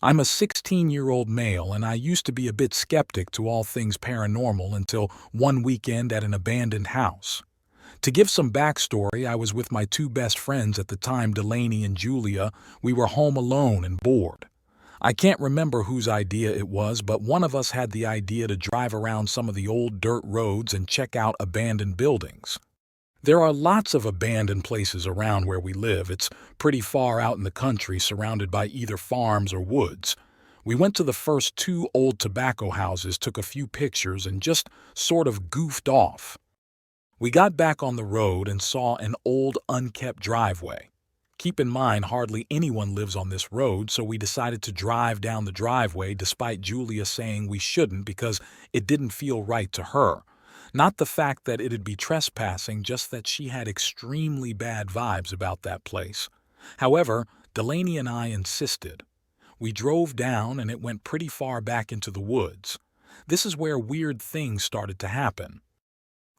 I'm a 16-year-old male, and I used to be a bit skeptic to all things paranormal until one weekend at an abandoned house. To give some backstory, I was with my two best friends at the time, Delaney and Julia. We were home alone and bored. I can't remember whose idea it was, but one of us had the idea to drive around some of the old dirt roads and check out abandoned buildings. There are lots of abandoned places around where we live. It's pretty far out in the country, surrounded by either farms or woods. We went to the first two old tobacco houses, took a few pictures, and just sort of goofed off. We got back on the road and saw an old, unkept driveway. Keep in mind, hardly anyone lives on this road, so we decided to drive down the driveway despite Julia saying we shouldn't because it didn't feel right to her. Not the fact that it'd be trespassing, just that she had extremely bad vibes about that place. However, Delaney and I insisted. We drove down and it went pretty far back into the woods. This is where weird things started to happen.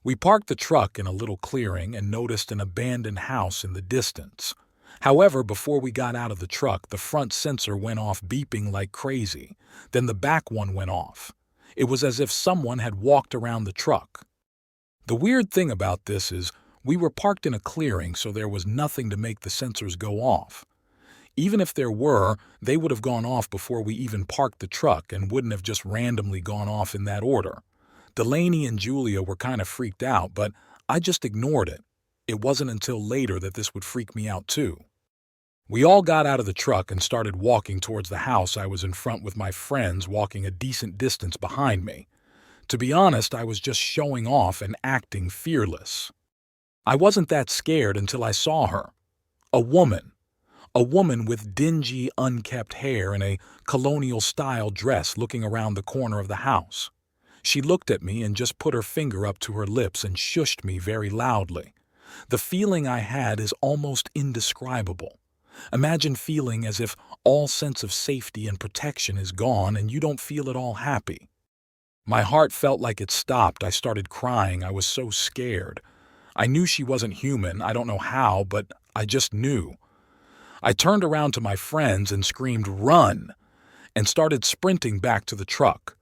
We parked the truck in a little clearing and noticed an abandoned house in the distance. However, before we got out of the truck, the front sensor went off beeping like crazy. Then the back one went off. It was as if someone had walked around the truck. The weird thing about this is we were parked in a clearing, so there was nothing to make the sensors go off. Even if there were, they would have gone off before we even parked the truck and wouldn't have just randomly gone off in that order. Delaney and Julia were kind of freaked out, but I just ignored it. It wasn't until later that this would freak me out too. We all got out of the truck and started walking towards the house. I was in front with my friends walking a decent distance behind me. To be honest, I was just showing off and acting fearless. I wasn't that scared until I saw her. A woman. A woman with dingy, unkempt hair and a colonial-style dress looking around the corner of the house. She looked at me and just put her finger up to her lips and shushed me very loudly. The feeling I had is almost indescribable. Imagine feeling as if all sense of safety and protection is gone and you don't feel at all happy. My heart felt like it stopped. I started crying. I was so scared. I knew she wasn't human. I don't know how, but I just knew. I turned around to my friends and screamed, "Run!" and started sprinting back to the truck.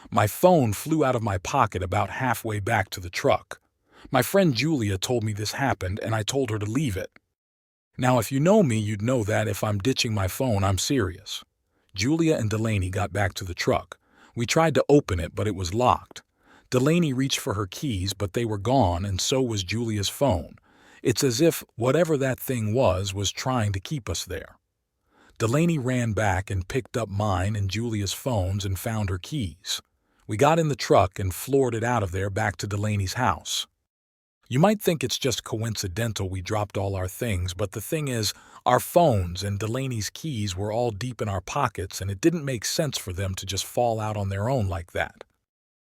My phone flew out of my pocket about halfway back to the truck. My friend Julia told me this happened, and I told her to leave it. Now, if you know me, you'd know that if I'm ditching my phone, I'm serious. Julia and Delaney got back to the truck. We tried to open it, but it was locked. Delaney reached for her keys, but they were gone, and so was Julia's phone. It's as if whatever that thing was trying to keep us there. Delaney ran back and picked up mine and Julia's phones and found her keys. We got in the truck and floored it out of there back to Delaney's house. You might think it's just coincidental we dropped all our things, but the thing is, our phones and Delaney's keys were all deep in our pockets, and it didn't make sense for them to just fall out on their own like that.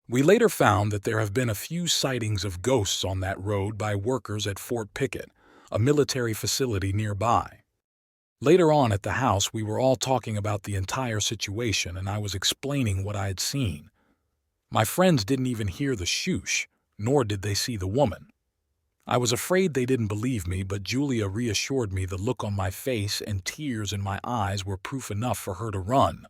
We later found that there have been a few sightings of ghosts on that road by workers at Fort Pickett, a military facility nearby. Later on at the house, we were all talking about the entire situation, and I was explaining what I had seen. My friends didn't even hear the shoosh, nor did they see the woman. I was afraid they didn't believe me, but Julia reassured me the look on my face and tears in my eyes were proof enough for her to run.